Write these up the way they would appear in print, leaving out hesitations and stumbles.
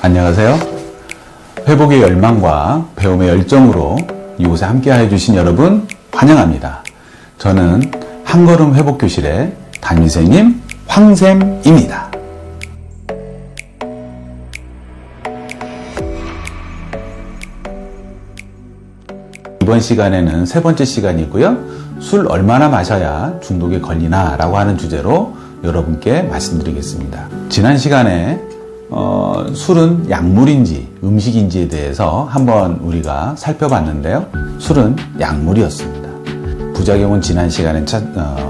안녕하세요. 회복의 열망과 배움의 열정으로 이곳에 함께해 주신 여러분 환영합니다. 저는 한걸음 회복교실의 담임선생님 황쌤입니다. 이번 시간에는 세 번째 시간이고요. 술 얼마나 마셔야 중독에 걸리나 라고 하는 주제로 여러분께 말씀드리겠습니다. 지난 시간에 술은 약물인지 음식인지에 대해서 한번 우리가 살펴봤는데요. 술은 약물이었습니다. 부작용은 지난 시간에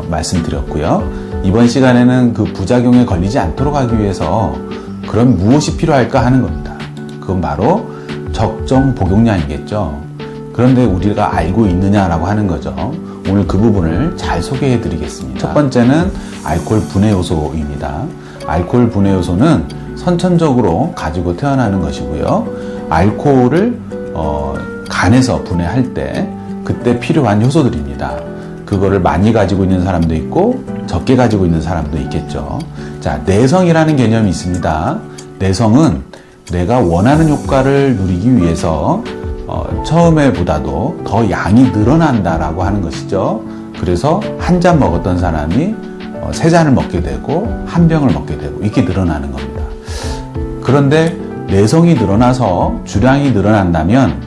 말씀드렸고요. 이번 시간에는 그 부작용에 걸리지 않도록 하기 위해서 그럼 무엇이 필요할까 하는 겁니다. 그건 바로 적정 복용량이겠죠. 그런데 우리가 알고 있느냐라고 하는 거죠. 오늘 그 부분을 잘 소개해 드리겠습니다. 첫 번째는 알코올 분해 요소입니다. 알코올 분해 요소는 선천적으로 가지고 태어나는 것이고요. 알코올을 간에서 분해할 때 그때 필요한 효소들입니다. 그거를 많이 가지고 있는 사람도 있고 적게 가지고 있는 사람도 있겠죠. 자, 내성이라는 개념이 있습니다. 내성은 내가 원하는 효과를 누리기 위해서 처음에보다도 더 양이 늘어난다라고 하는 것이죠. 그래서 한 잔 먹었던 사람이 세 잔을 먹게 되고 한 병을 먹게 되고 이렇게 늘어나는 겁니다. 그런데 내성이 늘어나서 주량이 늘어난다면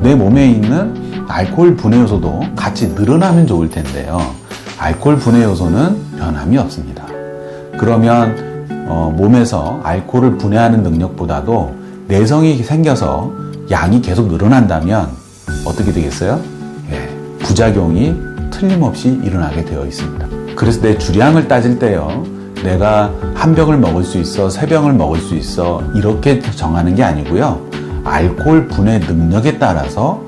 내 몸에 있는 알코올 분해 요소도 같이 늘어나면 좋을 텐데요. 알코올 분해 요소는 변함이 없습니다. 그러면 몸에서 알코올을 분해하는 능력보다도 내성이 생겨서 양이 계속 늘어난다면 어떻게 되겠어요? 부작용이 틀림없이 일어나게 되어 있습니다. 그래서 내 주량을 따질 때요. 내가 한 병을 먹을 수 있어, 세 병을 먹을 수 있어 이렇게 정하는 게 아니고요. 알코올 분해 능력에 따라서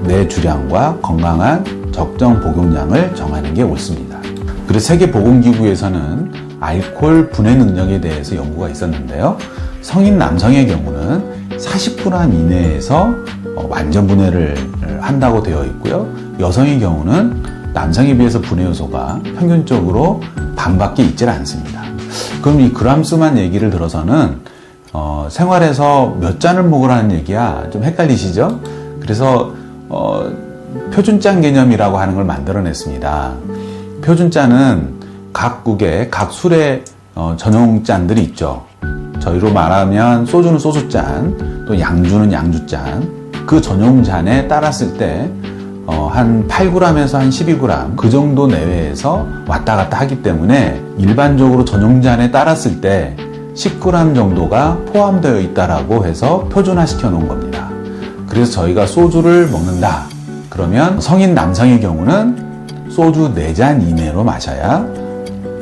내 주량과 건강한 적정 복용량을 정하는 게 옳습니다. 그래서 세계보건기구에서는 알코올 분해 능력에 대해서 연구가 있었는데요. 성인 남성의 경우는 40g 이내에서 완전 분해를 한다고 되어 있고요. 여성의 경우는 남성에 비해서 분해 요소가 평균적으로 반밖에 있질 않습니다. 그럼 이 그람수만 얘기를 들어서는 생활에서 몇 잔을 먹으라는 얘기야 좀 헷갈리시죠? 그래서 표준잔 개념이라고 하는 걸 만들어냈습니다. 표준잔은 각국의 각 술의 전용잔들이 있죠. 저희로 말하면 소주는 소주잔, 또 양주는 양주잔, 그 전용잔에 따랐을 때 한 8g에서 한 12g 그 정도 내외에서 왔다 갔다 하기 때문에 일반적으로 전용잔에 따랐을 때 10g 정도가 포함되어 있다라고 해서 표준화 시켜 놓은 겁니다. 그래서 저희가 소주를 먹는다 그러면 성인 남성의 경우는 소주 4잔 이내로 마셔야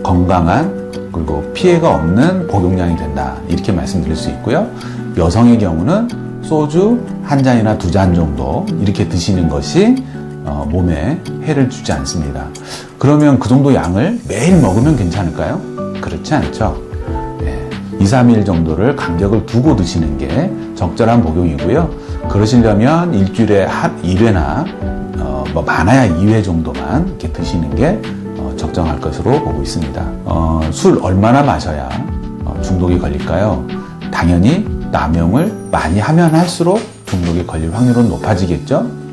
건강한 그리고 피해가 없는 복용량이 된다 이렇게 말씀드릴 수 있고요. 여성의 경우는 소주 1잔이나 2잔 정도 이렇게 드시는 것이 몸에 해를 주지 않습니다. 그러면 그 정도 양을 매일 먹으면 괜찮을까요? 그렇지 않죠. 2, 3일 정도를 간격을 두고 드시는 게 적절한 복용이고요. 그러시려면 일주일에 한 1회나 많아야 2회 정도만 이렇게 드시는 게 적정할 것으로 보고 있습니다. 술 얼마나 마셔야 중독이 걸릴까요? 당연히 남용을 많이 하면 할수록 중독에 걸릴 확률은 높아지겠죠?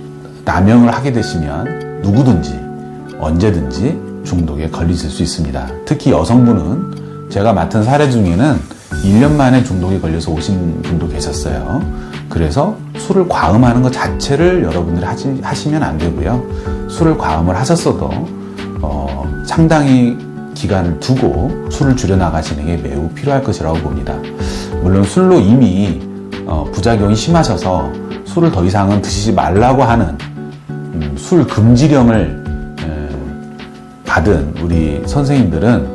남용을 하게 되시면 누구든지 언제든지 중독에 걸리실 수 있습니다. 특히 여성분은 제가 맡은 사례 중에는 1년 만에 중독에 걸려서 오신 분도 계셨어요. 그래서 술을 과음하는 것 자체를 여러분들이 하시면 안 되고요. 술을 과음을 하셨어도 상당히 기간을 두고 술을 줄여나가시는 게 매우 필요할 것이라고 봅니다. 물론 술로 이미 부작용이 심하셔서 술을 더 이상은 드시지 말라고 하는 술 금지령을 받은 우리 선생님들은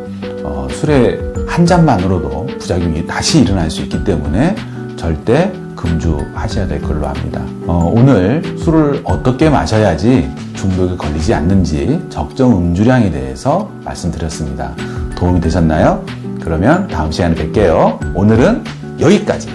술의 한 잔만으로도 부작용이 다시 일어날 수 있기 때문에 절대 금주하셔야 될 걸로 합니다. 오늘 술을 어떻게 마셔야지 중독에 걸리지 않는지 적정 음주량에 대해서 말씀드렸습니다. 도움이 되셨나요? 그러면 다음 시간에 뵐게요. 오늘은 여기까지.